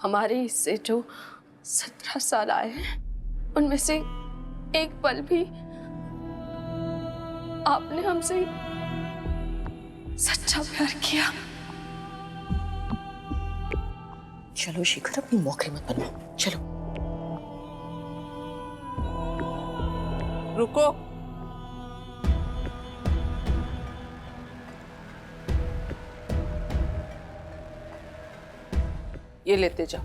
हमारे हिस्से जो 17 साल आए हैं उनमें से एक पल भी आपने हमसे सच्चा प्यार किया। चलो शिखर, अपनी मौके मत बनाओ, चलो। रुको। ये लेते जाओ।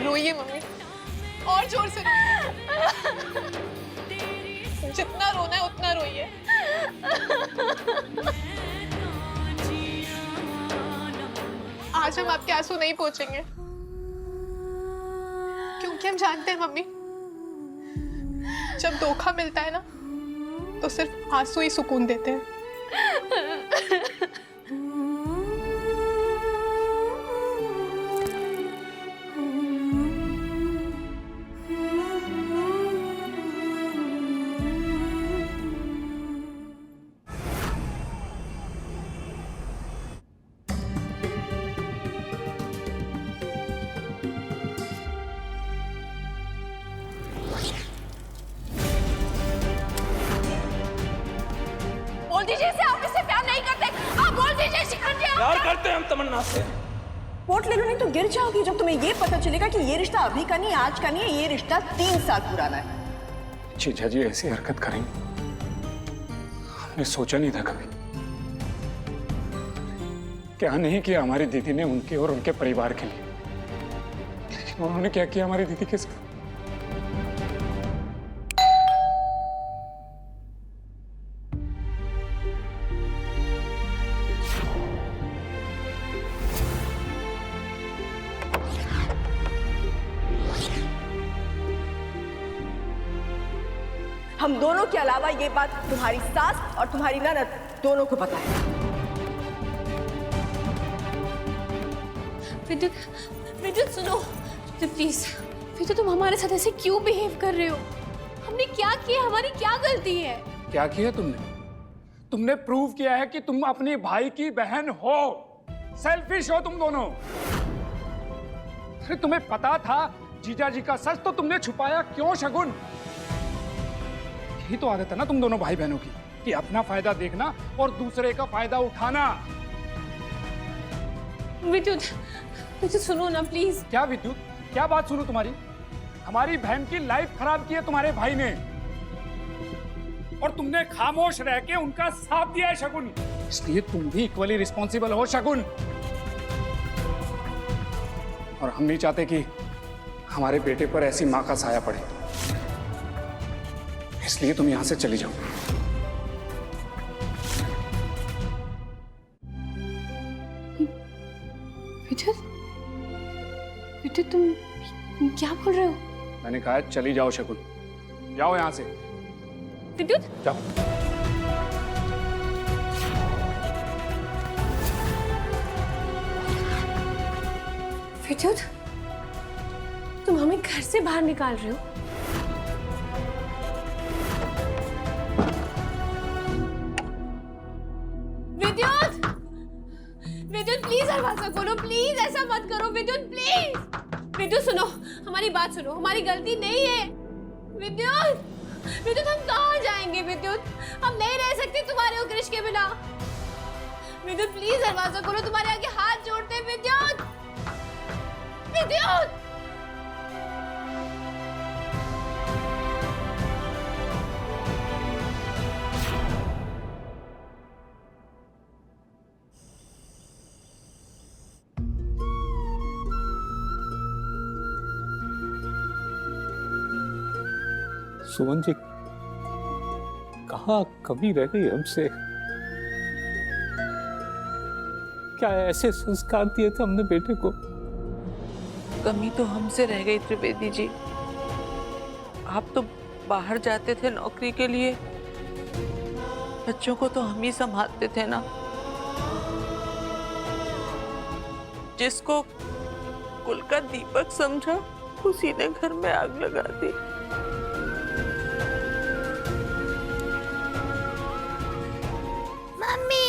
रोइए मम्मी, और जोर से रोइए। जितना रोना है उतना रोइए। आज हम आपके आंसू नहीं पोंछेंगे, क्योंकि हम जानते हैं मम्मी, जब धोखा मिलता है ना तो सिर्फ आंसू ही सुकून देते हैं। बोल दीजिए इसे, आप इससे प्यार नहीं करते। आप बोल दीजिए शिखर जी, आप प्यार करते हैं हम तमन्ना से। वोट ले लो, नहीं तो गिर जाओगी जब तुम्हें ये पता चलेगा कि ये रिश्ता अभी का नहीं, आज का नहीं है, ये रिश्ता 3 साल पुराना है। जीजा जी ऐसी हरकत करेंगे हमने सोचा नहीं था कभी। क्या नहीं किया हमारी दीदी ने उनके और उनके परिवार के लिए, लेकिन उन्होंने क्या किया हमारी दीदी के साथ। हम दोनों के अलावा ये बात तुम्हारी सास और तुम्हारी ननद दोनों को पता है। विद्युत, विद्युत सुनो प्लीज। विद्युत, तुम हमारे साथ ऐसे क्यों बिहेव कर रहे हो? हमने क्या किया? हमारी क्या गलती है? क्या किया तुमने? तुमने प्रूव किया है कि तुम अपने भाई की बहन हो, सेल्फिश हो तुम दोनों। अरे तुम्हें पता था जीजा जी का सच, तो तुमने छुपाया क्यों शगुन? यही तो आदत है ना तुम दोनों भाई बहनों की, कि अपना फायदा देखना और दूसरे का फायदा उठाना। विद्युत, विद्युत सुनो ना प्लीज। क्या विद्युत, क्या बात सुनो तुम्हारी? हमारी बहन की लाइफ खराब की है तुम्हारे भाई ने, और तुमने खामोश रह के उनका साथ दिया है शगुन। इसलिए तुम भी इक्वली रिस्पॉन्सिबल हो शगुन। और हम नहीं चाहते कि हमारे बेटे पर ऐसी मां का साया पड़े, इसलिए तुम यहां से चली जाओ। विद्युत, विद्युत तुम क्या बोल रहे हो? मैंने कहा चली जाओ शगुन, जाओ यहां से। विद्युत, जाओ। विद्युत, तुम हमें घर से बाहर निकाल रहे हो? विद्युत, विद्युत प्लीज दरवाजा खोलो, प्लीज ऐसा मत करो विद्युत, प्लीज। विद्युत सुनो, हमारी बात सुनो, हमारी गलती नहीं है। विद्युत, विद्युत हम कहाँ जाएंगे? विद्युत, हम नहीं रह सकते तुम्हारे और कृष के बिना। विद्युत प्लीज दरवाजा खोलो, तुम्हारे आगे हाथ जोड़ते हैं। विद्युत, विद्युत। सुमन जी कहाँ कमी रह गई हमसे? क्या ऐसे संस्कार दिए थे हमने बेटे को? कमी तो हमसे रह गई त्रिवेदी जी। आप तो बाहर जाते थे नौकरी के लिए, बच्चों को तो हम ही संभालते थे ना। जिसको कुल का दीपक समझा उसी ने घर में आग लगा दी। मम्मी,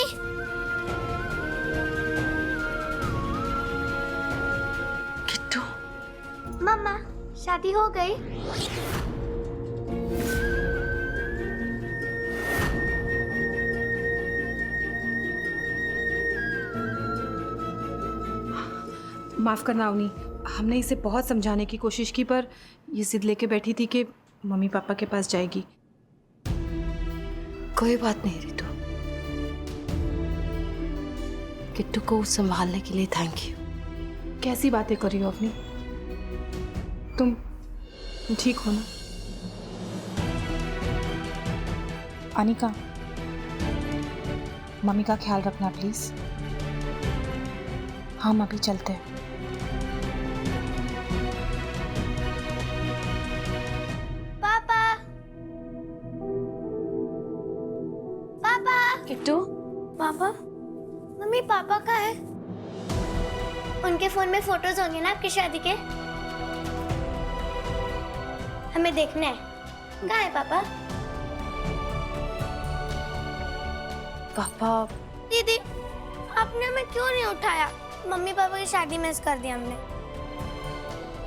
किट्टू, मम्मा शादी हो गई? माफ़ करना अवनी, हमने इसे बहुत समझाने की कोशिश की पर ये जिद लेके बैठी थी कि मम्मी पापा के पास जाएगी। कोई बात नहीं रितु, किट्टू को संभालने के लिए थैंक यू। कैसी बातें कर रही हो अवनी? तुम ठीक हो ना? अनिका, मम्मी का ख्याल रखना प्लीज। हम अभी चलते हैं। पापा, पापा, किट्टू, पापा, मम्मी पापा कहाँ है? उनके फोन में फोटोज होंगे ना आपकी शादी के, हमें देखना है। कहाँ है पापा? पापा। दीदी, आपने हमें क्यों नहीं उठाया? मम्मी पापा की शादी मिस कर दी हमने।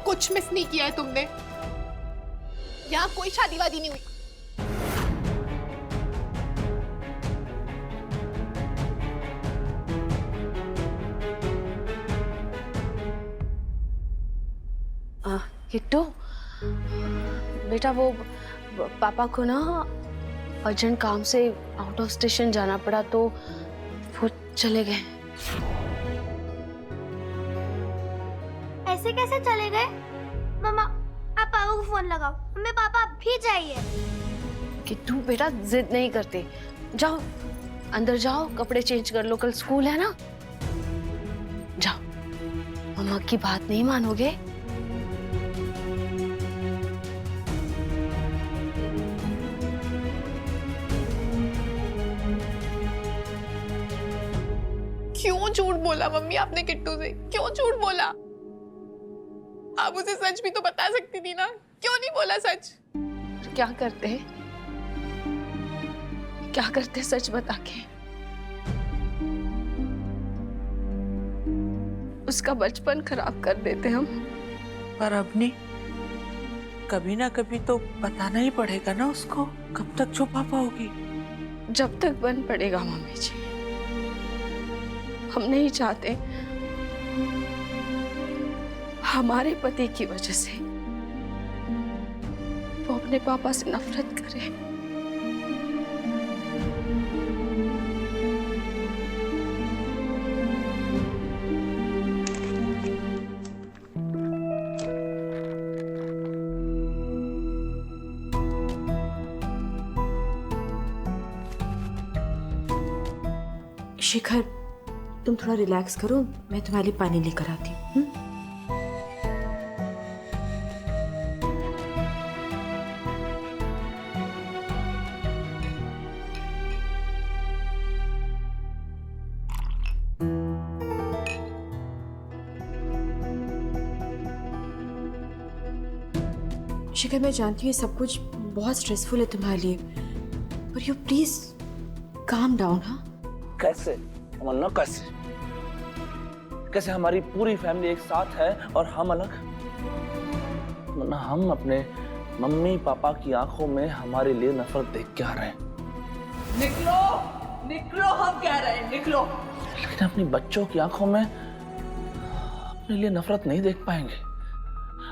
कुछ मिस नहीं किया है तुमने। यहाँ कोई शादी वादी नहीं हुई। किट्टू बेटा, वो पापा को ना अर्जेंट काम से आउट ऑफ स्टेशन जाना पड़ा तो वो चले गए। ऐसे कैसे चले गए? मम्मा, आप पापा को फोन लगाओ, हमें पापा अभी चाहिए। किट्टू बेटा, जिद नहीं करते, जाओ अंदर जाओ, कपड़े चेंज कर लो, कल स्कूल है ना। जाओ, मम्मा की बात नहीं मानोगे? क्यों झूठ बोला मम्मी आपने किट्टू से? क्यों झूठ बोला? आप उसे सच भी तो बता सकती थी ना, क्यों नहीं बोला सच? क्या करते, क्या करते सच बता के? उसका बचपन खराब कर देते हम। पर अब नहीं, कभी ना कभी तो बताना ही पड़ेगा ना उसको। कब तक छुपा पाओगी? जब तक बन पड़ेगा मम्मी जी। हम नहीं चाहते हमारे पति की वजह से वो अपने पापा से नफरत करे। शिखर, तुम थोड़ा रिलैक्स करो, मैं तुम्हारे लिए पानी लेकर आती हूँ। शिखर, मैं जानती हूँ ये सब कुछ बहुत स्ट्रेसफुल है तुम्हारे लिए, पर यू प्लीज काम डाउन। हाँ, कैसे तमन्ना, कैसे कैसे हमारी पूरी फैमिली एक साथ है और हम अलग? तमन्ना, हम अपने मम्मी पापा की आंखों में हमारे लिए नफरत देख के आ रहे हैं। निकलो, निकलो, हम कह रहे हैं निकलो। लेकिन अपनी बच्चों की आंखों में अपने लिए नफरत नहीं देख पाएंगे।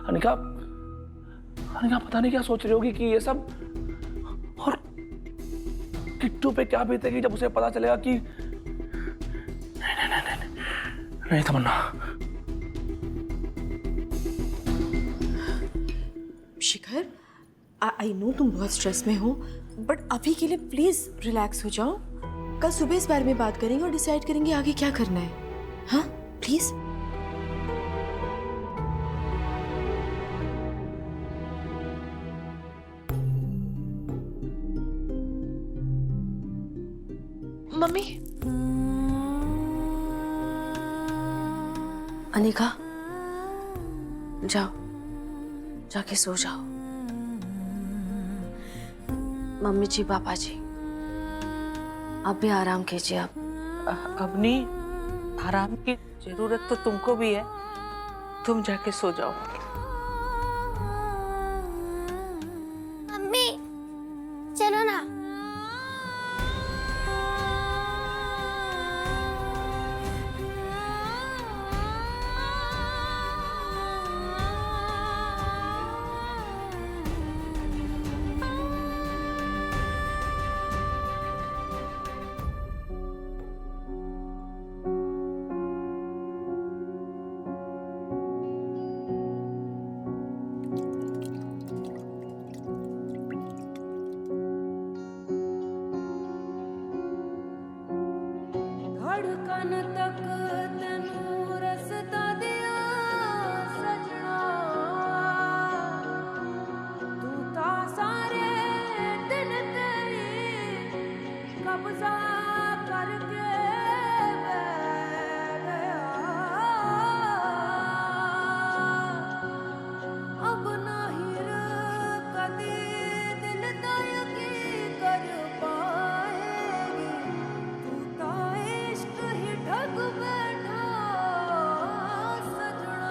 अनिका, अनिका पता नहीं क्या सोच रही होगी कि ये सब, और किट्टू पे क्या बीतेगी जब उसे पता चलेगा कि नहीं तमन्ना। शिखर, आई नो तुम बहुत स्ट्रेस में हो, बट अभी के लिए प्लीज रिलैक्स हो जाओ। कल सुबह इस बारे में बात करेंगे और डिसाइड करेंगे आगे क्या करना है। हाँ प्लीज। मम्मी। अनिका, जाओ, जाके सो जाओ। मम्मी जी, पापा जी, अब भी आराम कीजिए। अब नहीं, आराम की जरूरत तो तुमको भी है। तुम जाके सो जाओ। मम्मी चलो ना। धड़कन तक तेनू रसता दिया सजना, तू ता सारे दिन तेरी कब्जा करके बैठ गया। अब नहीं कदी दिल तयकी कर पाएगी, तू ता इश्क ही ठग बैठा सजना।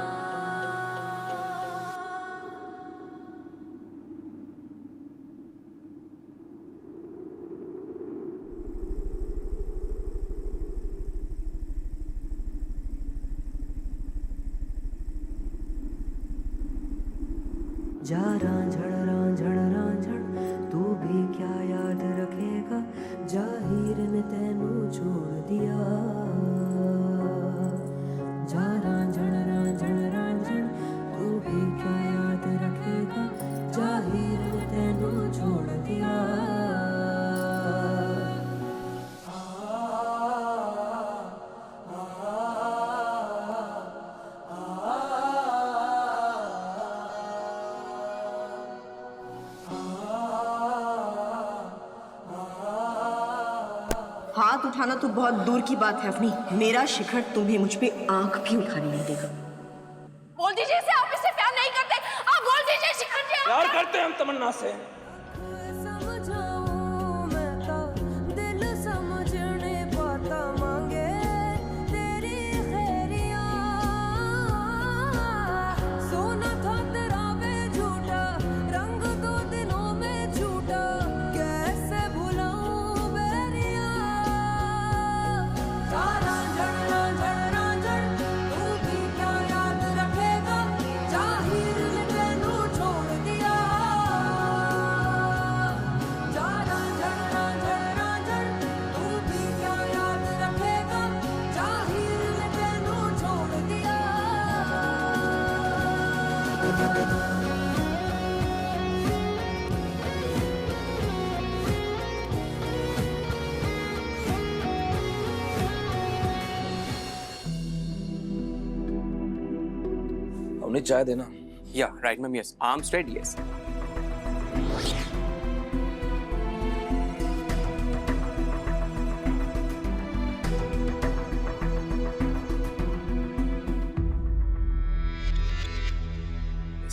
जा रांझण तू भी क्या याद रखेगा, जाहिर ने तेनू छोड़ दिया। जा रांझण तू भी क्या याद रखेगा, जाहिर ने तेनू छोड़ दिया। हाथ उठाना तो बहुत दूर की बात है अवनी, मेरा शिखर तुम्हें मुझ पे आंख भी उठाने नहीं देगा। बोल दीजिए इसे, आप इससे प्यार नहीं करते। आप बोल दीजिए शिखर जी। प्यार करते हैं हम तमन्ना से। समझाऊं मैं तो दिल समझने पाता, मांगे तेरी खैरिया। सोना था तेरा वे झूठा, रंग दो दिनों में छूटा, कैसे भुलाऊं बैरिया। रांझण तू भी क्या याद रखेगा, जाहिर ने तेनू छोड़ दिया। रांझण तू भी क्या याद रखेगा, जाहिर ने तेनू छोड़ दिया। हमने चाय देना। Yeah, right, ma'am. Yes. Arm straight. Yes.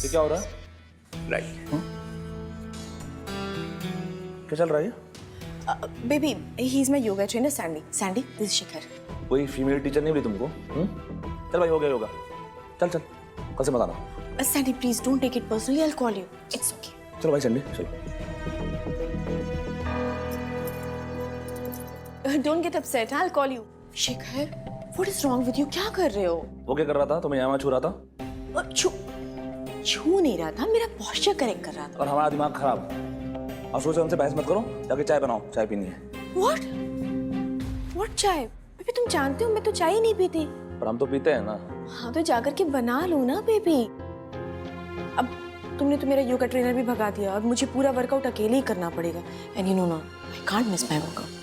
ये क्या हो रहा है? Right. क्या चल रहा है ये? Baby he is my yoga trainer Sandy. Sandy this Shikhar. कोई फीमेल टीचर नहीं मिली तुमको? चल भाई, हो गया योगा। चल चल, कल से मत आना। Sandy please don't take it personally, I will call you. It's okay. चलो भाई संडे, चलो। Don't get upset, I will call you. Shikhar what is wrong with you? क्या कर रहे हो? वो क्या कर रहा था? तुम्हें यहाँ छू रहा था? छू नहीं रहा था, मेरा पोस्चर करेक्ट कर रहा था। और हमारा दिमाग खराब। और सोचो हमसे बहस मत करो, जाके चाय बनाओ, चाय पीनी है। व्हाट चाय? बेबी तुम जानते हो मैं तो चाय ही नहीं पीती। पर हम तो पीते हैं ना। हाँ तो जाकर के बना लो ना बेबी। अब तुमने तो मेरा योगा ट्रेनर भी भगा दिया और मुझे पूरा वर्कआउट अकेले ही करना पड़ेगा। एंड यू नो ना, I can't miss my workout.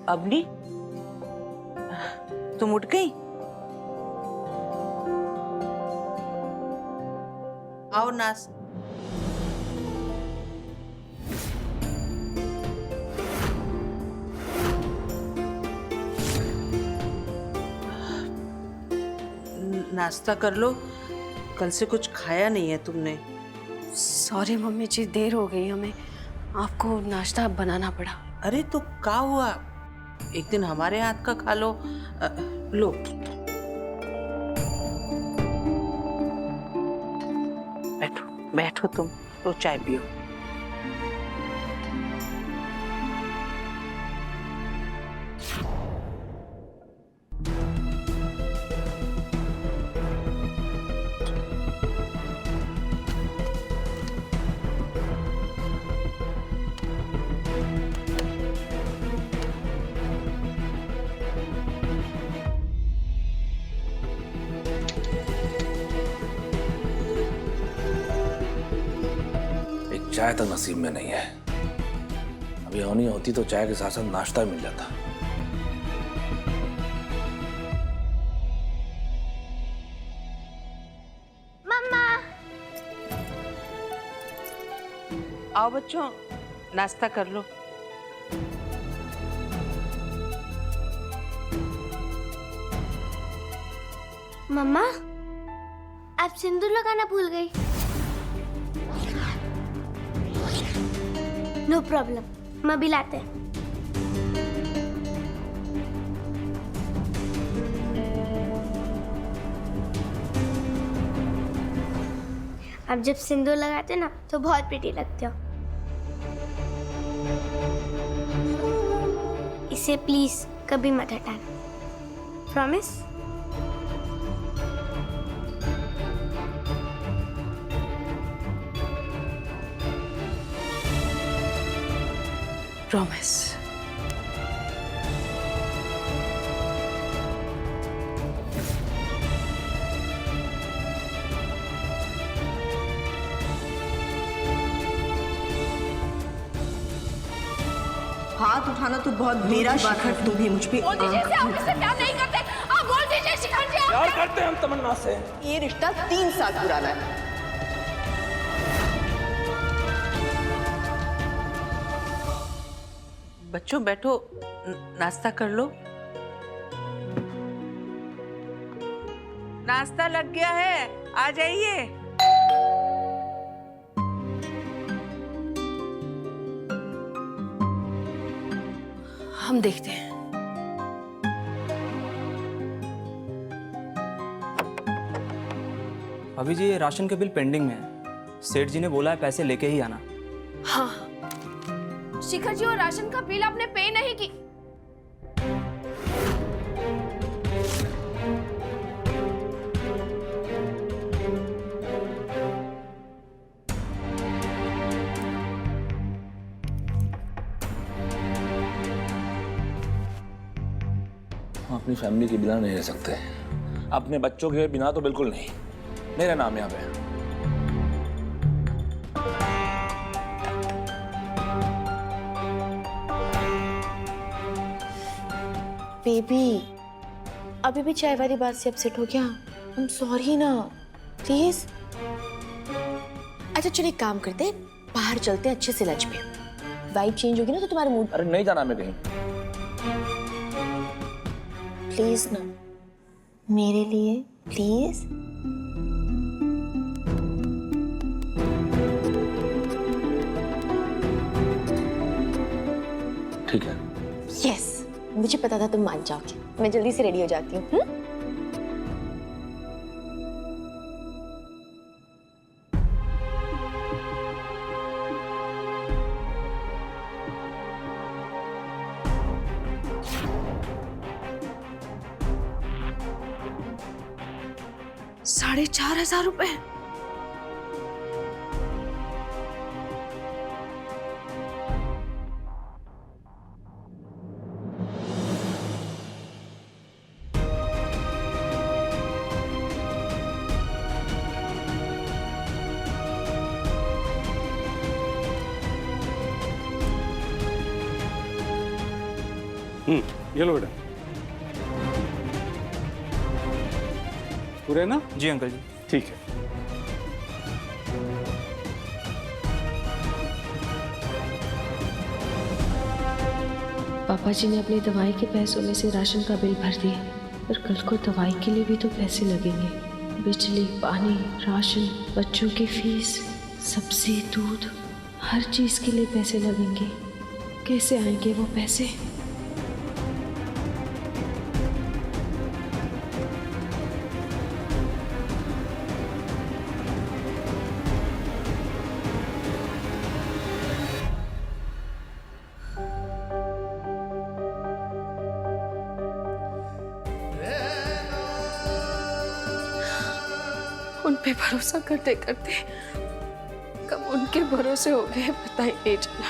Abani, तुम उठ गई? आओ नास। नाश्ता कर लो, कल से कुछ खाया नहीं है तुमने। सॉरी मम्मी जी, देर हो गई हमें, आपको नाश्ता बनाना पड़ा। अरे तो क्या हुआ, एक दिन हमारे हाथ का खा लो। लो बैठो बैठो, तुम तो चाय पियो। चाय तो नसीब में नहीं है। अभी होनी होती तो चाय के साथ साथ नाश्ता मिल जाता। मम्मा, आओ बच्चों, नाश्ता कर लो। मम्मा, आप सिंदूर लगाना भूल गई। नो प्रॉब्लम, मैं भी लाते हैं। आप जब सिंदूर लगाते ना तो बहुत प्रिटी लगते हो। इसे प्लीज कभी मत हटाना, प्रॉमिस। प्रॉमिस। हाथ उठाना तो बहुत मेरा शिखर, तुम्हें मुझ पे बोल दीजिए इसे, आप इससे प्यार नहीं करते। आप बोल दीजिए शिखर जी, आप प्यार करते हैं हम तमन्ना से। ये रिश्ता 3 साल पुराना है। बच्चों बैठो, नाश्ता कर लो। नाश्ता लग गया है, आ जाइए। हम देखते हैं। अभी जी ये राशन के बिल पेंडिंग में है, सेठ जी ने बोला है पैसे लेके ही आना। हाँ शिखर जी, और राशन का बिल आपने पे नहीं की। हम अपनी फैमिली के बिना नहीं रह सकते, अपने बच्चों के बिना तो बिल्कुल नहीं। मेरा नाम यहाँ पे। बेबी, अभी भी चाय वाली बात से अपसेट हो गया? I'm सॉरी ना, प्लीज। अच्छा चलो एक काम करते हैं, बाहर चलते हैं अच्छे से लंच पे। वाइब चेंज होगी ना तो तुम्हारा मूड। अरे नहीं जाना मैं कहीं। प्लीज ना, मेरे लिए प्लीज। ठीक है। यस, मुझे पता था तुम मान जाओगे। मैं जल्दी से रेडी हो जाती हूँ। 4,500 रुपए? ये लो बेटा, पूरे ना? जी अंकल जी। ठीक है। पापा जी ने अपनी दवाई के पैसों में से राशन का बिल भर दिया, पर कल को दवाई के लिए भी तो पैसे लगेंगे। बिजली, पानी, राशन, बच्चों की फीस, सब्जी, दूध, हर चीज के लिए पैसे लगेंगे। कैसे आएंगे वो पैसे? उन पे भरोसा करते करते कब उनके भरोसे हो गए पता ही नहीं चला।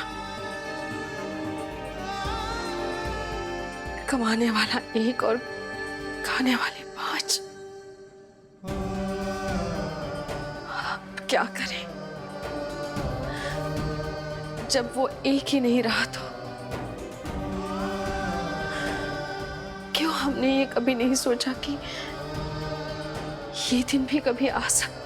कमाने वाला 1 और खाने वाले 5। अब क्या करें? जब वो एक ही नहीं रहा तो क्यों हमने ये कभी नहीं सोचा कि ये दिन भी कभी आ सकता।